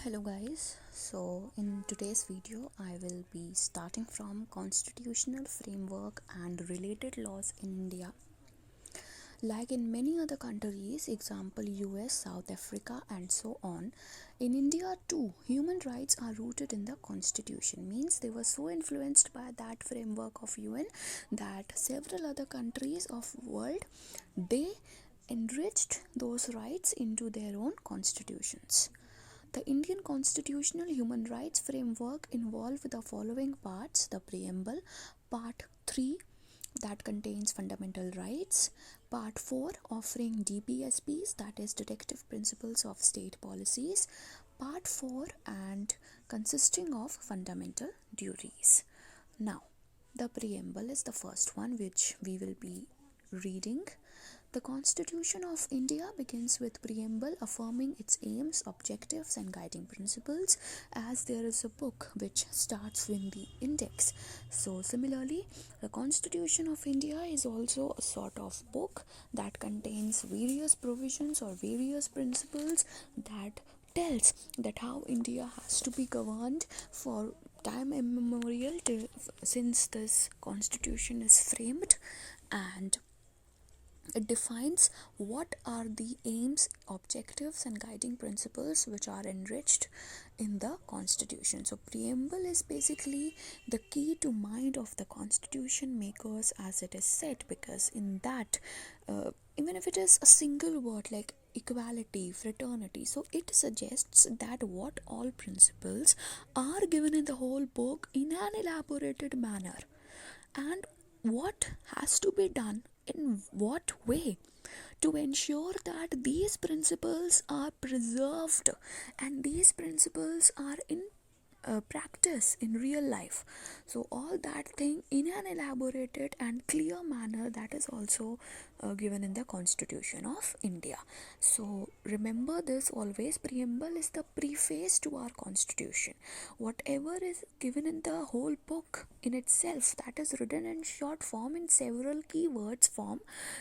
Hello guys, so in today's video I will be starting from constitutional framework and related laws in India. Like in many other countries, example US, South Africa and so on, in India too, human rights are rooted in the constitution. Means they were so influenced by that framework of UN that several other countries of world, they enriched those rights into their own constitutions. The Indian constitutional human rights framework involves the following parts: the preamble, part 3 that contains fundamental rights, part 4 offering DPSPs, that is directive principles of state policies, part 4 and consisting of fundamental duties. Now, the preamble is the first one which we will be reading. The Constitution of India begins with preamble affirming its aims, objectives and guiding principles, as there is a book which starts with the index. So similarly, the Constitution of India is also a sort of book that contains various provisions or various principles that tells that how India has to be governed for time immemorial since this constitution is framed, and it defines what are the aims, objectives, and guiding principles which are enriched in the constitution. So, preamble is basically the key to mind of the constitution makers, as it is said, because in that, even if it is a single word like equality, fraternity, so it suggests that what all principles are given in the whole book in an elaborated manner, and what has to be done in what way to ensure that these principles are preserved and these principles are in practice in real life. So all that thing in an elaborated and clear manner, that is also given in the Constitution of India. So remember this always: preamble is the preface to our constitution. Whatever is given in the whole book in itself, that is written in short form in several keywords form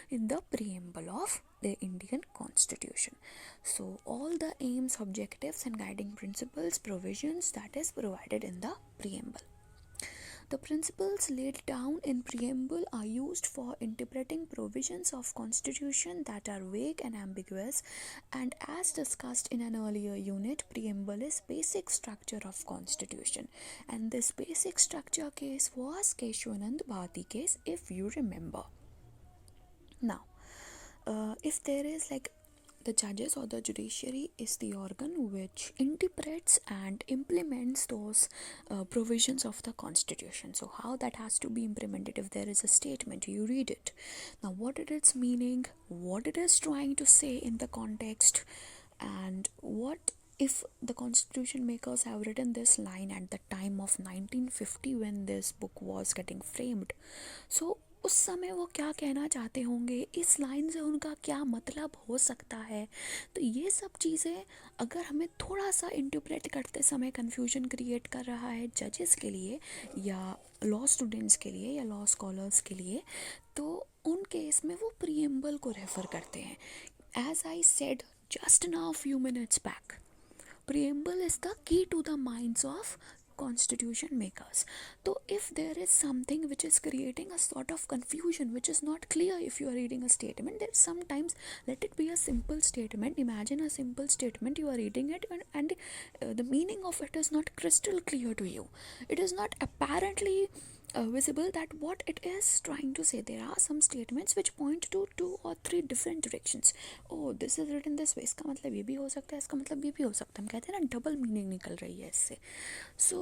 in the preamble of the Indian Constitution. So all the aims, objectives and guiding principles, provisions, that is provided in the preamble. The principles laid down in preamble are used for interpreting provisions of constitution that are vague and ambiguous, and as discussed in an earlier unit, preamble is basic structure of constitution, and this basic structure case was Keshwanand Bharti case, if you remember. Now, if there is like the judges or the judiciary is the organ which interprets and implements those provisions of the constitution. So how that has to be implemented: if there is a statement, you read it. Now what is its meaning, what it is trying to say in the context, and what if the constitution makers have written this line at the time of 1950 when this book was getting framed, so उस समय वो क्या कहना चाहते होंगे, इस line से उनका क्या मतलब हो सकता है. तो ये सब चीज़ें अगर हमें थोड़ा सा इंटरप्रेट करते समय कन्फ्यूजन क्रिएट कर रहा है जजेस के लिए या लॉ स्टूडेंट्स के लिए या लॉ स्कॉलर्स के लिए, तो उन केस में वो प्रीएम्बल को रेफ़र करते हैं. As I said just now a few minutes back, preamble is the key to the minds of constitution makers. So if there is something which is creating a sort of confusion, which is not clear if you are reading a statement, then sometimes let it be a simple statement. Imagine a simple statement, you are reading it and the meaning of it is not crystal clear to you. It is not apparently visible that what it is trying to say. There are some statements which point to 2 or 3 different directions. Oh, this is written this way, इसका मतलब ये भी हो सकता है, इसका मतलब ये भी हो सकता है. हम कहते हैं ना डबल मीनिंग निकल रही है इससे. सो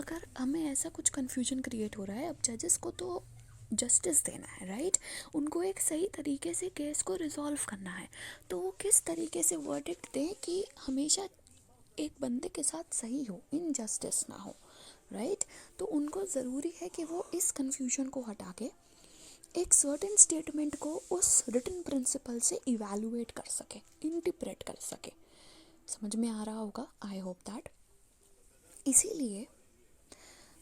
अगर हमें ऐसा कुछ कन्फ्यूजन क्रिएट हो रहा है, अब जजेस को तो जस्टिस देना है, राइट? उनको एक सही तरीके से केस को रिजॉल्व करना है, तो वो किस तरीके से वर्डिक्ट दें कि हमेशा एक बंदे के साथ सही हो, इनजस्टिस ना हो, राइट? तो उनको ज़रूरी है कि वो इस कन्फ्यूजन को हटा के एक सर्टेन स्टेटमेंट को उस रिटन प्रिंसिपल से इवैल्यूएट कर सके, इंटरप्रेट कर सके. समझ में आ रहा होगा, आई होप दैट. इसीलिए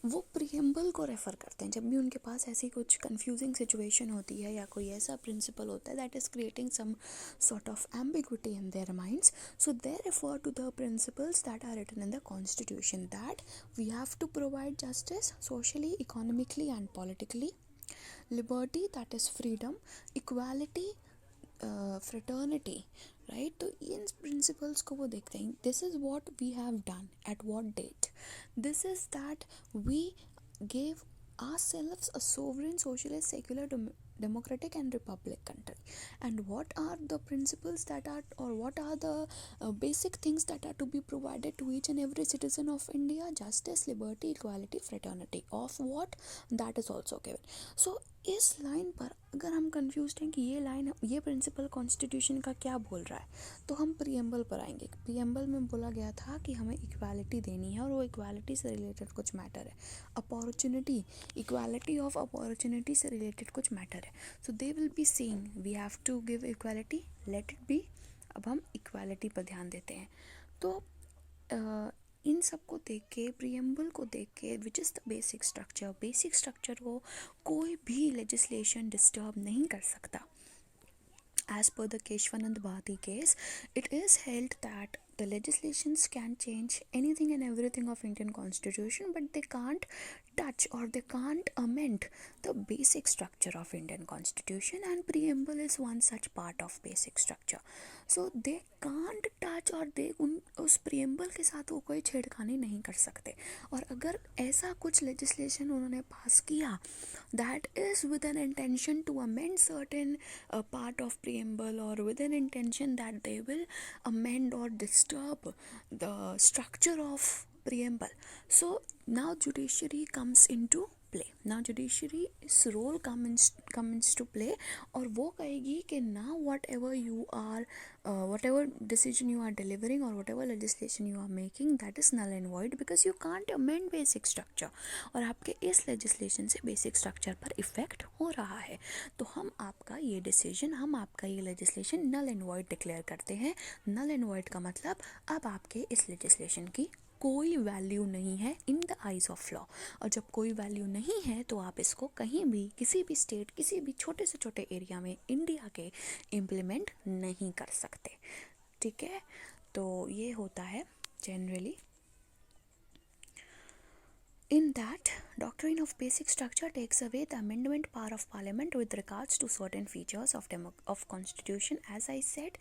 वो प्रियम्बल को रेफ़र करते हैं जब भी उनके पास ऐसी कुछ कंफ्यूजिंग सिचुएशन होती है या कोई ऐसा प्रिंसिपल होता है that is creating some sort of ambiguity in their minds. So they refer to the principles that are written in the constitution, that we have to provide justice socially, economically and politically, liberty that is freedom, equality, fraternity, right. तो इन principles को वो देखते हैं. This is what we have done at what date. This is that we gave ourselves a sovereign, socialist, secular, democratic and republic country. And what are the principles that are, or what are the basic things that are to be provided to each and every citizen of India? Justice, liberty, equality, fraternity. Of what? That is also given. So इस line पर अगर हम confuse हैं कि ये line, ये principal constitution का क्या बोल रहा है, तो हम प्रियम्बल पर आएंगे. प्रियम्बल में बोला गया था कि हमें इक्वालिटी देनी है और वो इक्वालिटी से रिलेटेड कुछ मैटर है. अपॉर्चुनिटी, इक्वालिटी ऑफ अपॉर्चुनिटी से रिलेटेड कुछ मैटर है. So they will be saying we have to give equality, let it be. अब हम इक्वालिटी पर ध्यान देते हैं. तो इन सब को देख के, प्रियम्बल को देख के, which is the basic structure, basic structure को कोई भी लेजिस्लेशन डिस्टर्ब नहीं कर सकता. As per the Keshwanand Bharati case, it is held that the legislations can change anything and everything of Indian constitution, but they can't touch or they can't amend the basic structure of Indian constitution, and preamble is one such part of basic structure. So they can't touch, और they उस preamble के साथ वो कोई छेड़खानी नहीं कर सकते. और अगर ऐसा कुछ legislation उन्होंने पास किया that is with an intention to amend certain part of preamble, or with an intention that they will amend or disturb the structure of preamble, so now judiciary comes into play. Now judiciary's role comes to play, और वो कहेगी कि now whatever you are whatever decision you are delivering or whatever legislation you are making, that is null and void because you can't amend basic structure. और आपके इस legislation से basic structure पर effect हो रहा है, तो हम आपका ये decision, हम आपका ये legislation null and void declare करते हैं. null and void का मतलब अब आपके इस legislation की कोई वैल्यू नहीं है in the eyes of law. और जब कोई वैल्यू नहीं है तो आप इसको कहीं भी, किसी भी स्टेट, किसी भी छोटे से छोटे एरिया में इंडिया के इम्प्लीमेंट नहीं कर सकते. ठीक है, तो ये होता है generally. In that, doctrine of basic structure takes away the amendment power of parliament with regards to certain features of constitution. As I said,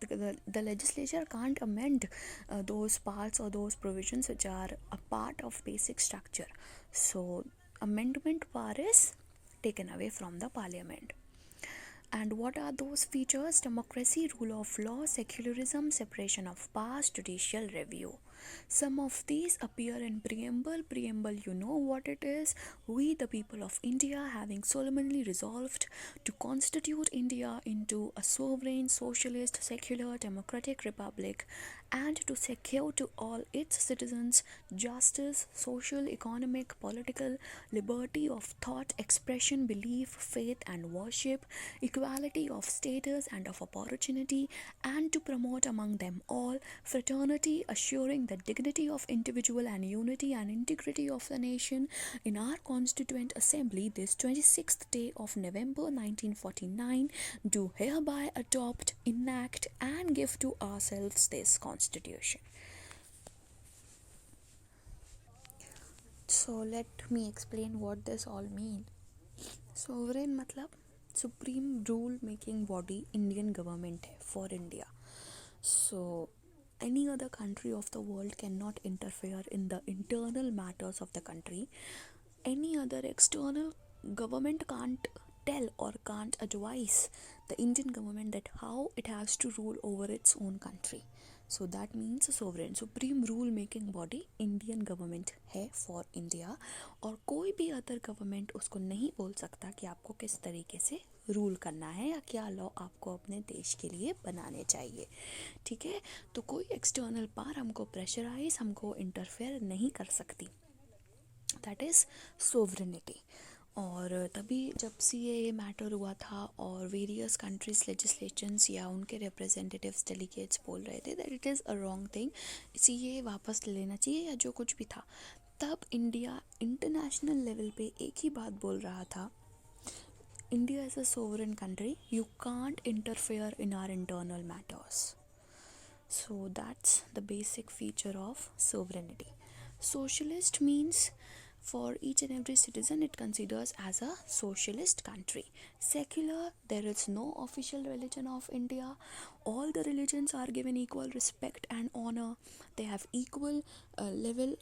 the legislature can't amend those parts or those provisions which are a part of basic structure. So amendment power is taken away from the parliament. And what are those features? Democracy, rule of law, secularism, separation of powers, judicial review. Some of these appear in preamble. Preamble, you know what it is. We, the people of India, having solemnly resolved to constitute India into a sovereign, socialist, secular, democratic republic, and to secure to all its citizens justice, social, economic, political, liberty of thought, expression, belief, faith and worship, equality of status and of opportunity, and to promote among them all fraternity, assuring the dignity of individual and unity and integrity of the nation. In our Constituent Assembly, this 26th day of November 1949, do hereby adopt, enact and give to ourselves this Constitution. So let me explain what this all mean. Sovereign मतलब supreme rule making body Indian government है for India. So any other country of the world cannot interfere in the internal matters of the country. Any other external government can't tell or can't advise the Indian government that how it has to rule over its own country. So that means sovereign, supreme rule making body Indian government है for India, और कोई भी other government उसको नहीं बोल सकता कि आपको किस तरीके से रूल करना है या क्या लॉ आपको अपने देश के लिए बनाने चाहिए. ठीक है, तो कोई एक्सटर्नल पावर हमको प्रेशराइज, हमको इंटरफेयर नहीं कर सकती. That is sovereignty. और तभी जब CAA मैटर हुआ था और वेरियस कंट्रीज लेजिस्लेशंस या उनके रिप्रेजेंटेटिव्स, डेलीगेट्स बोल रहे थे that it is a wrong thing, CAA वापस ले लेना चाहिए या जो कुछ भी था, तब इंडिया इंटरनेशनल लेवल पे एक ही बात बोल रहा था, India is a sovereign country, you can't interfere in our internal matters. So that's the basic feature of sovereignty. Socialist means for each and every citizen it considers as a socialist country. Secular, there is no official religion of India. All the religions are given equal respect and honor. They have equal level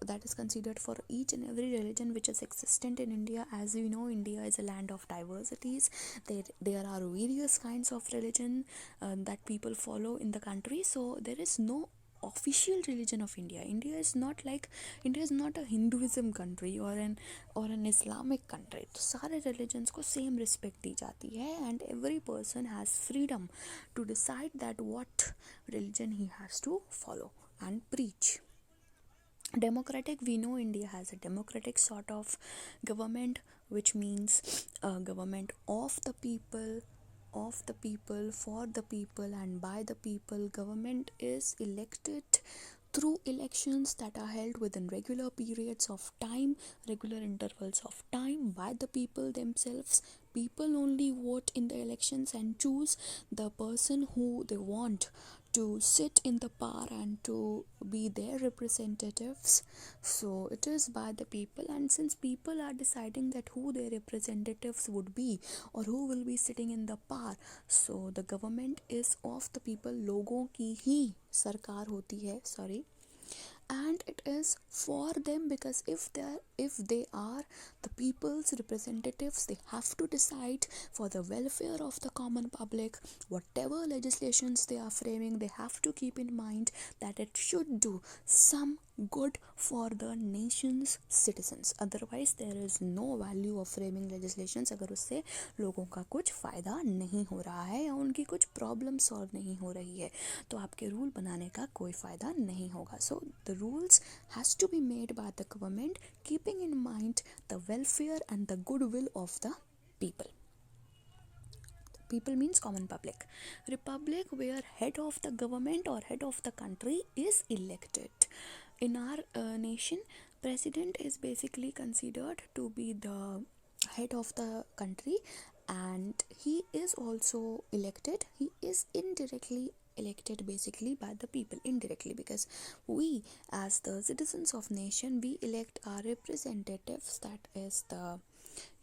that is considered for each and every religion which is existent in India. As you know, India is a land of diversities. There are various kinds of religion that people follow in the country. So there is no official religion of India. India is not a Hinduism country or an Islamic country. तो सारे religions को same respect दी जाती है, and every person has freedom to decide that what religion he has to follow and preach. Democratic, we know India has a democratic sort of government, which means a government of the people, for the people, and by the people. Government is elected through elections that are held within regular periods of time, regular intervals of time, by the people themselves. People only vote in the elections and choose the person who they want to sit in the power and to be their representatives. So it is by the people, and since people are deciding that who their representatives would be or who will be sitting in the power, so the government is of the people. लोगों की ही सरकार होती है, sorry, and it is for them, because if they are the people's representatives, they have to decide for the welfare of the common public. Whatever legislations they are framing, they have to keep in mind that it should do some good for the nation's citizens. Otherwise there is no value of framing legislations अगर उससे लोगों का कुछ फ़ायदा नहीं हो रहा है या उनकी कुछ प्रॉब्लम सॉल्व नहीं हो रही है, तो आपके रूल बनाने का कोई फ़ायदा नहीं होगा. So the rules has to be made by the government, keeping in mind the welfare and the goodwill of the people. People means common public. Republic, where head of the government or head of the country is elected. In our nation, president is basically considered to be the head of the country, and he is also elected. He is indirectly elected basically by the people, indirectly, because we as the citizens of nation, we elect our representatives, that is the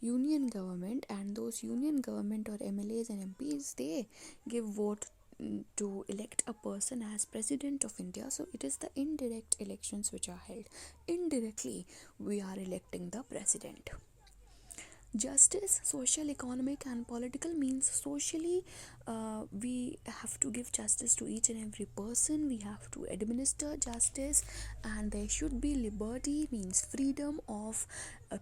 union government, and those union government or MLAs and MPs, they give vote to elect a person as president of India. So it is the indirect elections which are held. Indirectly we are electing the president. Justice, social, economic and political, means socially we have to give justice to each and every person. We have to administer justice, and there should be liberty, means freedom of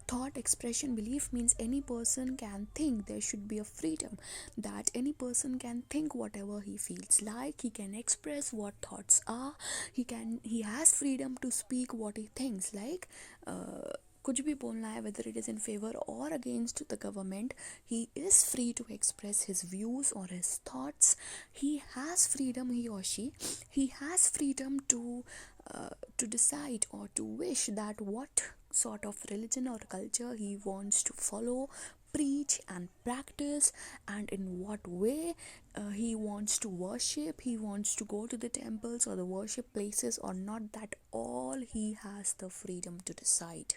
thought, expression, belief, means any person can think. There should be a freedom that any person can think whatever he feels like. He can express what thoughts are. He has freedom to speak what he thinks, like कुछ भी बोलना है, whether it is in favor or against the government, he is free to express his views or his thoughts. He has freedom, he or she, he has freedom to decide or to wish that what sort of religion or culture he wants to follow, preach and practice, and in what way he wants to worship. He wants to go to the temples or the worship places or not, that all he has the freedom to decide.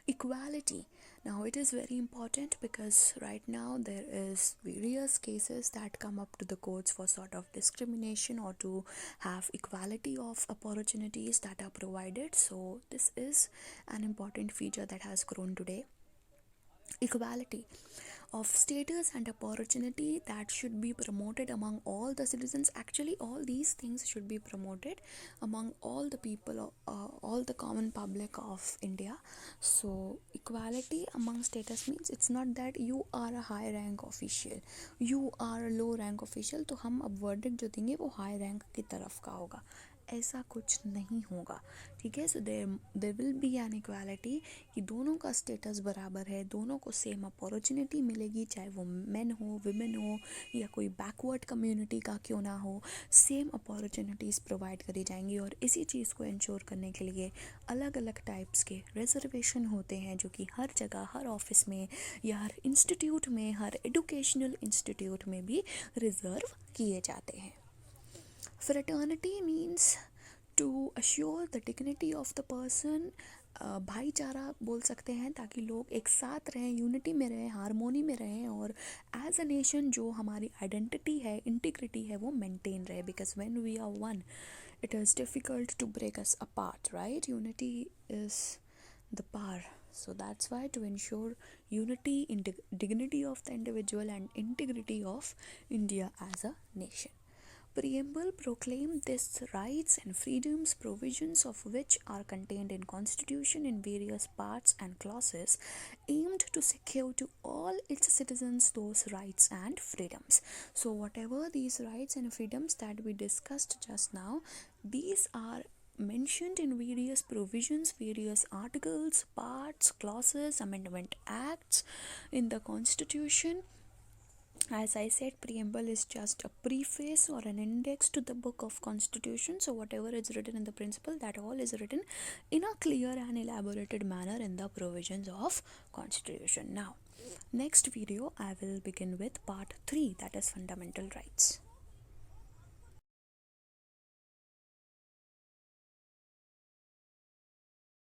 Equality, now it is very important, because right now there is various cases that come up to the courts for sort of discrimination or to have equality of opportunities that are provided. So this is an important feature that has grown today. Equality of status and opportunity, that should be promoted among all the citizens. Actually all these things should be promoted among all the people, all the common public of India. So equality among status means it's not that you are a high rank official, you are a low rank official, तो हम अब verdict जो देंगे वो high rank की तरफ का होगा. ऐसा कुछ नहीं होगा, ठीक है। So there will be an equality कि दोनों का स्टेटस बराबर है, दोनों को सेम अपॉर्चुनिटी मिलेगी, चाहे वो मेन हो, विमेन हो, या कोई बैकवर्ड कम्युनिटी का क्यों ना हो, सेम अपॉर्चुनिटीज़ प्रोवाइड करी जाएंगी। और इसी चीज़ को इंश्योर करने के लिए अलग अलग टाइप्स के रिजर्वेशन होते हैं, जो कि हर जगह, हर ऑफिस में या हर इंस्टीट्यूट में, हर एजुकेशनल इंस्टीट्यूट में भी रिजर्व किए जाते हैं। Fraternity means to assure the dignity of the person. भाईचारा बोल सकते हैं, ताकि लोग एक साथ रहें, यूनिटी में रहें, हारमोनी में रहें, और एज अ नेशन जो हमारी आइडेंटिटी है, इंटीग्रिटी है, वो मेंटेन रहे। Because when we are one, it is difficult to break us apart, right? Unity is the power. So that's why, to ensure unity in dignity of the individual and integrity of India as a nation, preamble proclaimed these rights and freedoms, provisions of which are contained in constitution in various parts and clauses, aimed to secure to all its citizens those rights and freedoms. So whatever these rights and freedoms that we discussed just now, these are mentioned in various provisions, various articles, parts, clauses, amendment acts in the constitution. As I said, preamble is just a preface or an index to the book of constitution. So whatever is written in the principle, that all is written in a clear and elaborated manner in the provisions of constitution. Now, next video I will begin with part 3, that is fundamental rights.